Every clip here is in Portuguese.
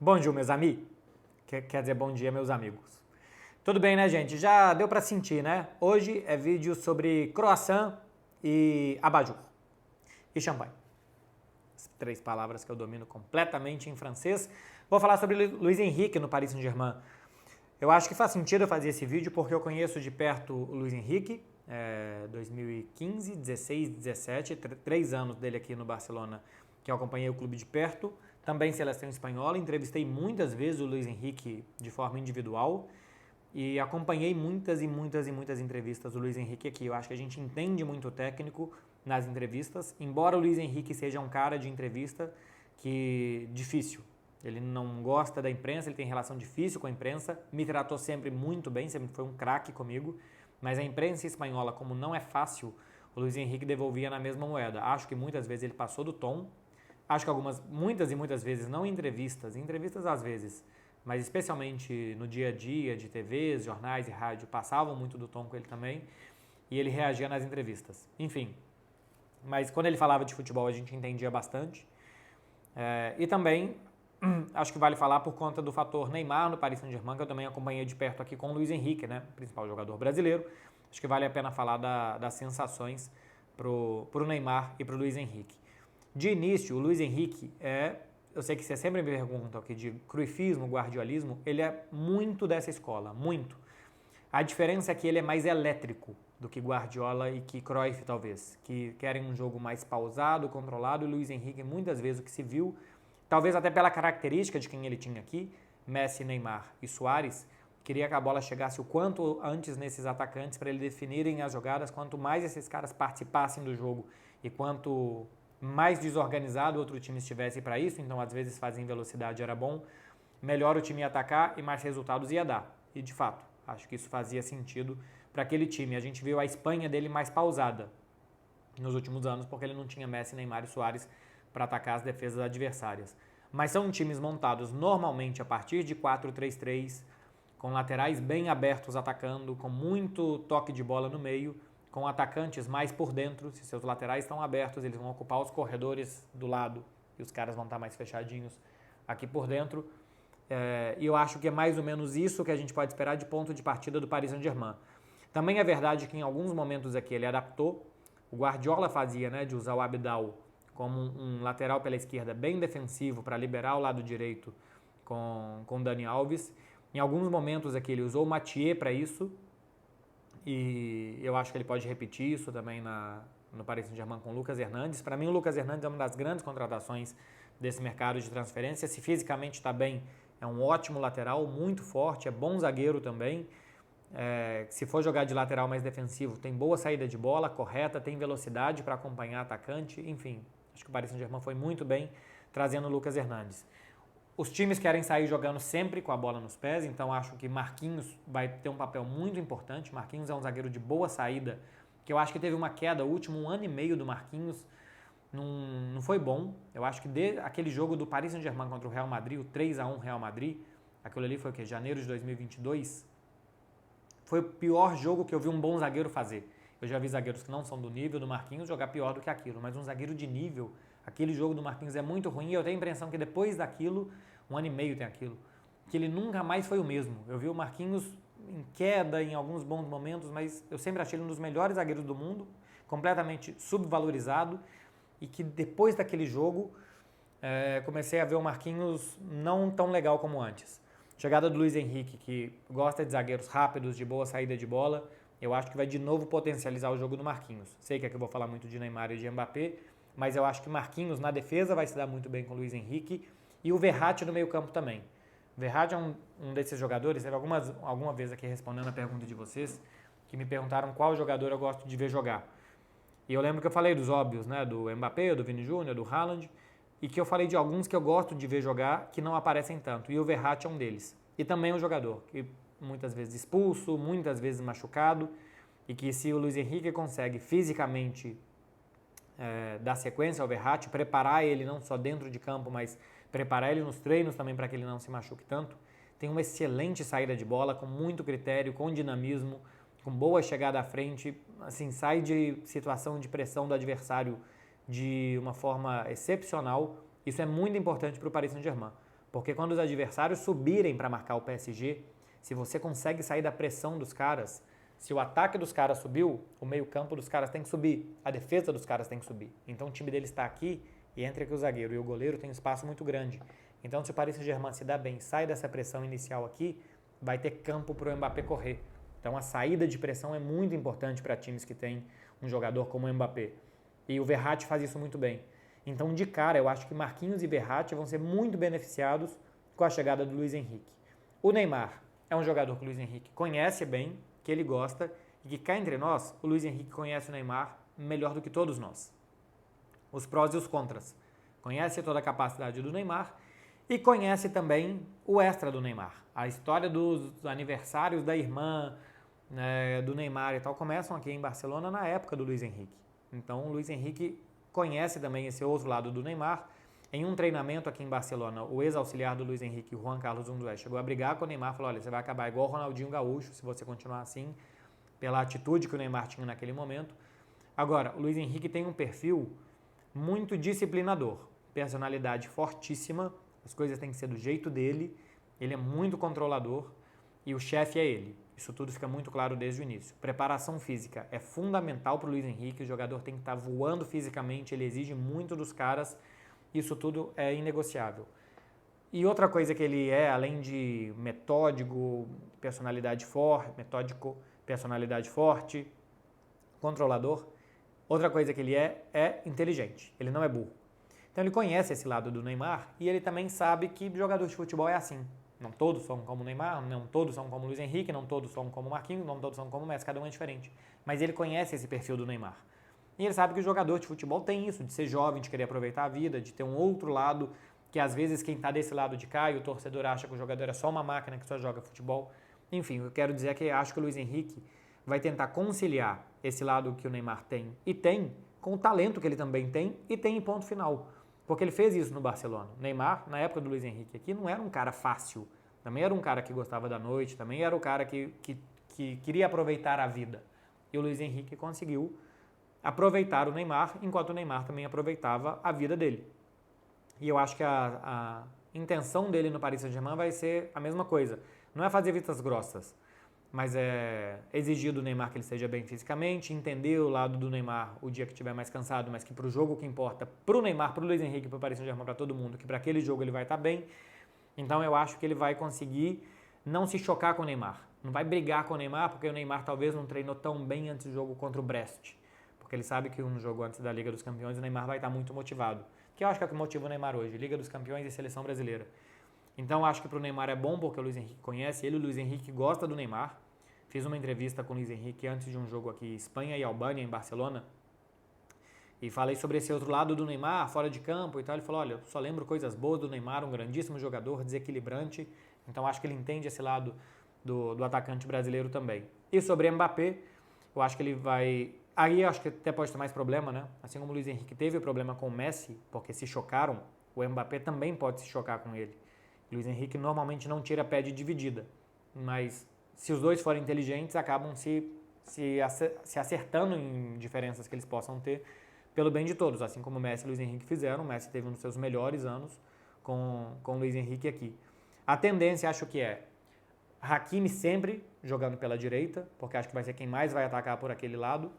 Bom dia, meus amigos. Quer dizer, bom dia, meus amigos. Tudo bem, né, gente? Já deu pra sentir, né? Hoje é vídeo sobre croissant e abajur. E champanhe. As três palavras que eu domino completamente em francês. Vou falar sobre Luiz Henrique no Paris Saint-Germain. Eu acho que faz sentido eu fazer esse vídeo porque eu conheço de perto o Luiz Henrique, 2015, 16, 17, 3 anos dele aqui no Barcelona, que eu acompanhei o clube de perto. Também seleção espanhola, entrevistei muitas vezes o Luiz Henrique de forma individual e acompanhei muitas entrevistas do Luiz Henrique aqui. Eu acho que a gente entende muito o técnico nas entrevistas, embora o Luiz Henrique seja um cara de entrevista que difícil. Ele não gosta da imprensa, ele tem relação difícil com a imprensa, me tratou sempre muito bem, sempre foi um craque comigo, mas a imprensa espanhola, como não é fácil, o Luiz Henrique devolvia na mesma moeda. Acho que muitas vezes ele passou do tom, acho que muitas vezes, não em entrevistas às vezes, mas especialmente no dia a dia de TVs, jornais e rádio, passavam muito do tom com ele também, e ele reagia nas entrevistas. Enfim, mas quando ele falava de futebol a gente entendia bastante. E também acho que vale falar por conta do fator Neymar no Paris Saint-Germain, que eu também acompanhei de perto aqui com o Luiz Henrique, né, principal jogador brasileiro. Acho que vale a pena falar das sensações pro Neymar e pro Luiz Henrique. De início, o Luiz Henrique eu sei que você sempre me pergunta aqui de cruifismo, guardiolismo, ele é muito dessa escola, muito. A diferença é que ele é mais elétrico do que Guardiola e que Cruyff, talvez, que querem um jogo mais pausado, controlado, e o Luiz Henrique, muitas vezes, o que se viu, talvez até pela característica de quem ele tinha aqui, Messi, Neymar e Suárez, queria que a bola chegasse o quanto antes nesses atacantes para eles definirem as jogadas, quanto mais esses caras participassem do jogo e quanto mais desorganizado o outro time estivesse para isso, então às vezes fazer em velocidade era bom, melhor o time ia atacar e mais resultados ia dar. E de fato, acho que isso fazia sentido para aquele time. A gente viu a Espanha dele mais pausada nos últimos anos, porque ele não tinha Messi, Neymar e Suárez para atacar as defesas adversárias. Mas são times montados normalmente a partir de 4-3-3, com laterais bem abertos atacando, com muito toque de bola no meio, com atacantes mais por dentro. Se seus laterais estão abertos, eles vão ocupar os corredores do lado e os caras vão estar mais fechadinhos aqui por dentro. E eu acho que é mais ou menos isso que a gente pode esperar de ponto de partida do Paris Saint-Germain. Também é verdade que em alguns momentos aqui ele adaptou. O Guardiola fazia, né, de usar o Abidal como um lateral pela esquerda bem defensivo para liberar o lado direito com o Dani Alves. Em alguns momentos aqui ele usou o Mathieu para isso, e eu acho que ele pode repetir isso também no Paris Saint-Germain com o Lucas Hernandes. Para mim o Lucas Hernandes é uma das grandes contratações desse mercado de transferência. Se fisicamente está bem, é um ótimo lateral, muito forte, é bom zagueiro também. Se for jogar de lateral mais defensivo, tem boa saída de bola, correta, tem velocidade para acompanhar atacante, enfim. Acho que o Paris Saint-Germain foi muito bem trazendo o Lucas Hernandes. Os times querem sair jogando sempre com a bola nos pés, então acho que Marquinhos vai ter um papel muito importante. Marquinhos é um zagueiro de boa saída, que eu acho que teve uma queda, o último 1 ano e meio do Marquinhos não foi bom. Eu acho que aquele jogo do Paris Saint-Germain contra o Real Madrid, o 3-1 Real Madrid, aquilo ali foi o quê? Janeiro de 2022? Foi o pior jogo que eu vi um bom zagueiro fazer. Eu já vi zagueiros que não são do nível do Marquinhos jogar pior do que aquilo, mas um zagueiro de nível, aquele jogo do Marquinhos é muito ruim, e eu tenho a impressão que depois daquilo, 1 ano e meio tem aquilo, que ele nunca mais foi o mesmo. Eu vi o Marquinhos em queda em alguns bons momentos, mas eu sempre achei ele um dos melhores zagueiros do mundo, completamente subvalorizado, e que depois daquele jogo comecei a ver o Marquinhos não tão legal como antes. Chegada do Luiz Henrique, que gosta de zagueiros rápidos, de boa saída de bola, eu acho que vai de novo potencializar o jogo do Marquinhos. Sei que aqui eu vou falar muito de Neymar e de Mbappé, mas eu acho que Marquinhos na defesa vai se dar muito bem com o Luiz Henrique e o Verratti no meio campo também. O Verratti é um desses jogadores, teve alguma vez aqui respondendo a pergunta de vocês, que me perguntaram qual jogador eu gosto de ver jogar. E eu lembro que eu falei dos óbvios, né, do Mbappé, do Vini Júnior, do Haaland, e que eu falei de alguns que eu gosto de ver jogar que não aparecem tanto, e o Verratti é um deles. E também um jogador que muitas vezes expulso, muitas vezes machucado, e que se o Luiz Henrique consegue fisicamente dar sequência ao Verratti, preparar ele não só dentro de campo, mas preparar ele nos treinos também para que ele não se machuque tanto, tem uma excelente saída de bola, com muito critério, com dinamismo, com boa chegada à frente, assim, sai de situação de pressão do adversário de uma forma excepcional. Isso é muito importante para o Paris Saint-Germain. Porque quando os adversários subirem para marcar o PSG, se você consegue sair da pressão dos caras, se o ataque dos caras subiu, o meio-campo dos caras tem que subir, a defesa dos caras tem que subir. Então o time deles está aqui e entre aqui o zagueiro e o goleiro tem um espaço muito grande. Então se o Paris Saint-Germain se dá bem, sai dessa pressão inicial aqui, vai ter campo para o Mbappé correr. Então a saída de pressão é muito importante para times que têm um jogador como o Mbappé. E o Verratti faz isso muito bem. Então de cara eu acho que Marquinhos e Verratti vão ser muito beneficiados com a chegada do Luiz Henrique. O Neymar é um jogador que o Luiz Henrique conhece bem, que ele gosta, e que cá entre nós, o Luiz Henrique conhece o Neymar melhor do que todos nós. Os prós e os contras. Conhece toda a capacidade do Neymar e conhece também o extra do Neymar. A história dos aniversários da irmã, né, do Neymar e tal, começam aqui em Barcelona na época do Luiz Henrique. Então o Luiz Henrique conhece também esse outro lado do Neymar. Em um treinamento aqui em Barcelona, o ex-auxiliar do Luiz Henrique, o Juan Carlos Unzué, chegou a brigar com o Neymar, falou, olha, você vai acabar igual o Ronaldinho Gaúcho se você continuar assim, pela atitude que o Neymar tinha naquele momento. Agora, o Luiz Henrique tem um perfil muito disciplinador, personalidade fortíssima, as coisas têm que ser do jeito dele, ele é muito controlador e o chefe é ele. Isso tudo fica muito claro desde o início. Preparação física é fundamental para o Luiz Henrique, o jogador tem que estar voando fisicamente, ele exige muito dos caras. Isso tudo é inegociável. E outra coisa que ele é, além de metódico, personalidade forte, controlador, outra coisa que ele é inteligente. Ele não é burro. Então ele conhece esse lado do Neymar e ele também sabe que jogador de futebol é assim. Não todos são como o Neymar, não todos são como o Luiz Henrique, não todos são como o Marquinhos, não todos são como o Messi, cada um é diferente. Mas ele conhece esse perfil do Neymar. E ele sabe que o jogador de futebol tem isso, de ser jovem, de querer aproveitar a vida, de ter um outro lado, que às vezes quem está desse lado de cá e o torcedor acha que o jogador é só uma máquina que só joga futebol. Enfim, o que eu quero dizer é que acho que o Luiz Henrique vai tentar conciliar esse lado que o Neymar tem e tem, com o talento que ele também tem e tem em ponto final. Porque ele fez isso no Barcelona. O Neymar, na época do Luiz Henrique aqui, não era um cara fácil. Também era um cara que gostava da noite, também era o cara que queria aproveitar a vida. E o Luiz Henrique conseguiu aproveitar o Neymar, enquanto o Neymar também aproveitava a vida dele. E eu acho que a intenção dele no Paris Saint-Germain vai ser a mesma coisa. Não é fazer vistas grossas, mas é exigir do Neymar que ele esteja bem fisicamente, entender o lado do Neymar o dia que estiver mais cansado, mas que para o jogo que importa, para o Neymar, para o Luiz Henrique, para o Paris Saint-Germain, para todo mundo, que para aquele jogo ele vai estar bem. Então eu acho que ele vai conseguir não se chocar com o Neymar. Não vai brigar com o Neymar, porque o Neymar talvez não treinou tão bem antes do jogo contra o Brest. Porque ele sabe que um jogo antes da Liga dos Campeões o Neymar vai estar muito motivado. Que eu acho que é o que motiva o Neymar hoje, Liga dos Campeões e Seleção Brasileira. Então acho que para o Neymar é bom porque o Luiz Henrique conhece ele, o Luiz Henrique gosta do Neymar. Fiz uma entrevista com o Luiz Henrique antes de um jogo aqui, Espanha e Albânia, em Barcelona. E falei sobre esse outro lado do Neymar, fora de campo e tal. Ele falou, olha, eu só lembro coisas boas do Neymar, um grandíssimo jogador, desequilibrante. Então acho que ele entende esse lado do atacante brasileiro também. E sobre Mbappé, eu acho que ele vai... Aí eu acho que até pode ter mais problema, né? Assim como o Luiz Henrique teve problema com o Messi, porque se chocaram, o Mbappé também pode se chocar com ele. O Luiz Henrique normalmente não tira pé de dividida, mas se os dois forem inteligentes, acabam se acertando em diferenças que eles possam ter, pelo bem de todos, assim como o Messi e o Luiz Henrique fizeram. O Messi teve um dos seus melhores anos com o Luiz Henrique aqui. A tendência, acho que é Hakimi sempre jogando pela direita, porque acho que vai ser quem mais vai atacar por aquele lado.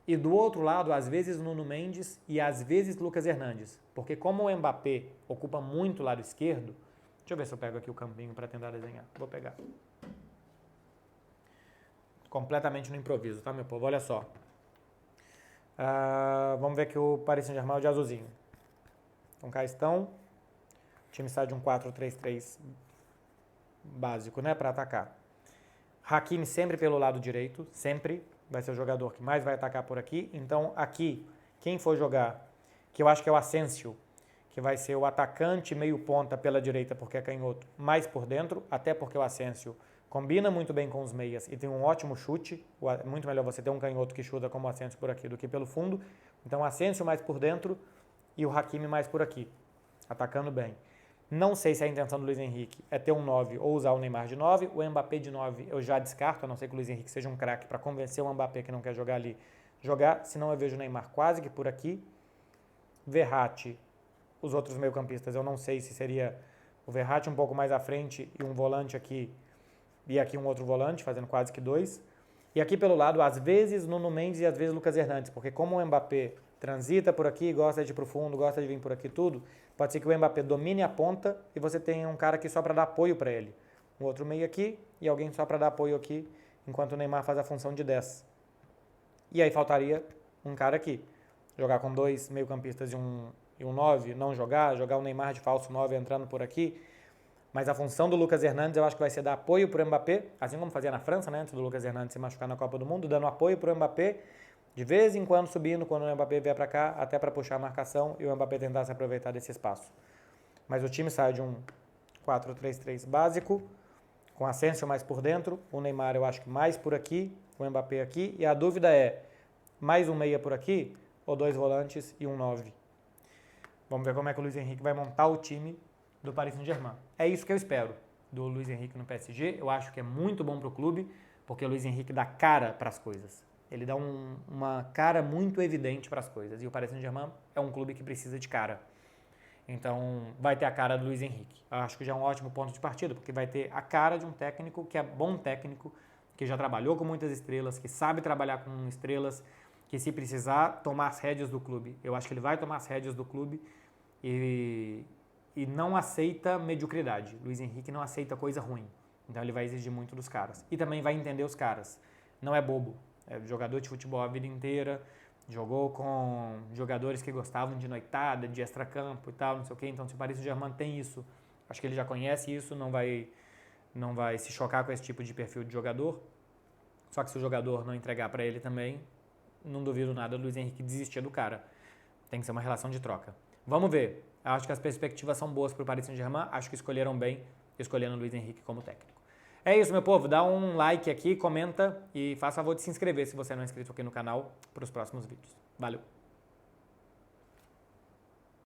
E do outro lado, às vezes Nuno Mendes e às vezes Lucas Hernandes. Porque como o Mbappé ocupa muito o lado esquerdo, deixa eu ver se eu pego aqui o campinho para tentar desenhar. Vou pegar. Completamente no improviso, tá, meu povo? Olha só. Vamos ver aqui o Paris Saint-Germain de azulzinho. Então cá estão. O time sai de um 4-3-3 básico, né, para atacar. Hakimi sempre pelo lado direito, sempre. Vai ser o jogador que mais vai atacar por aqui. Então aqui, quem for jogar, que eu acho que é o Asensio, que vai ser o atacante meio ponta pela direita, porque é canhoto, mais por dentro, até porque o Asensio combina muito bem com os meias e tem um ótimo chute. Muito melhor você ter um canhoto que chuta como o Asensio por aqui do que pelo fundo. Então o Asensio mais por dentro e o Hakimi mais por aqui, atacando bem. Não sei se a intenção do Luiz Henrique é ter um 9 ou usar o Neymar de 9. O Mbappé de 9 eu já descarto, a não ser que o Luiz Henrique seja um craque para convencer o Mbappé que não quer jogar ali, jogar. Senão eu vejo o Neymar quase que por aqui. Verratti, os outros meio-campistas, eu não sei se seria O Verratti um pouco mais à frente e um volante aqui, e aqui um outro volante, fazendo quase que 2. E aqui pelo lado, às vezes Nuno Mendes e às vezes Lucas Hernandes, porque como o Mbappé transita por aqui, gosta de ir pro fundo, gosta de vir por aqui tudo, pode ser que o Mbappé domine a ponta e você tenha um cara aqui só para dar apoio para ele. Um outro meio aqui e alguém só para dar apoio aqui, enquanto o Neymar faz a função de 10. E aí faltaria um cara aqui. Jogar com 2 meio-campistas e um 9, não jogar o Neymar de falso 9 entrando por aqui. Mas a função do Lucas Hernandes eu acho que vai ser dar apoio para o Mbappé, assim como fazia na França, né, antes do Lucas Hernandes se machucar na Copa do Mundo, dando apoio para o Mbappé, de vez em quando subindo quando o Mbappé vier para cá, até para puxar a marcação e o Mbappé tentar se aproveitar desse espaço. Mas o time sai de um 4-3-3 básico, com Asensio mais por dentro, o Neymar eu acho que mais por aqui, o Mbappé aqui, e a dúvida é, mais um meia por aqui, ou 2 volantes e um 9? Vamos ver como é que o Luiz Henrique vai montar o time do Paris Saint-Germain. É isso que eu espero do Luiz Henrique no PSG. Eu acho que é muito bom para o clube, porque o Luiz Henrique dá cara para as coisas. Ele dá uma cara muito evidente para as coisas. E o Paris Saint-Germain é um clube que precisa de cara. Então, vai ter a cara do Luiz Henrique. Eu acho que já é um ótimo ponto de partida, porque vai ter a cara de um técnico que é bom técnico, que já trabalhou com muitas estrelas, que sabe trabalhar com estrelas, que se precisar tomar as rédeas do clube. Eu acho que ele vai tomar as rédeas do clube e não aceita mediocridade. Luiz Henrique não aceita coisa ruim. Então ele vai exigir muito dos caras. E também vai entender os caras. Não é bobo. É jogador de futebol a vida inteira. Jogou com jogadores que gostavam de noitada, de extracampo e tal, não sei o quê. Então se o Paris Saint-Germain tem isso, acho que ele já conhece isso, não vai se chocar com esse tipo de perfil de jogador. Só que se o jogador não entregar para ele também, não duvido nada do Luiz Henrique desistir do cara. Tem que ser uma relação de troca. Vamos ver. Acho que as perspectivas são boas para o Paris Saint-Germain. Acho que escolheram bem, escolhendo o Luiz Henrique como técnico. É isso, meu povo. Dá um like aqui, comenta e faça favor de se inscrever se você não é inscrito aqui no canal para os próximos vídeos. Valeu!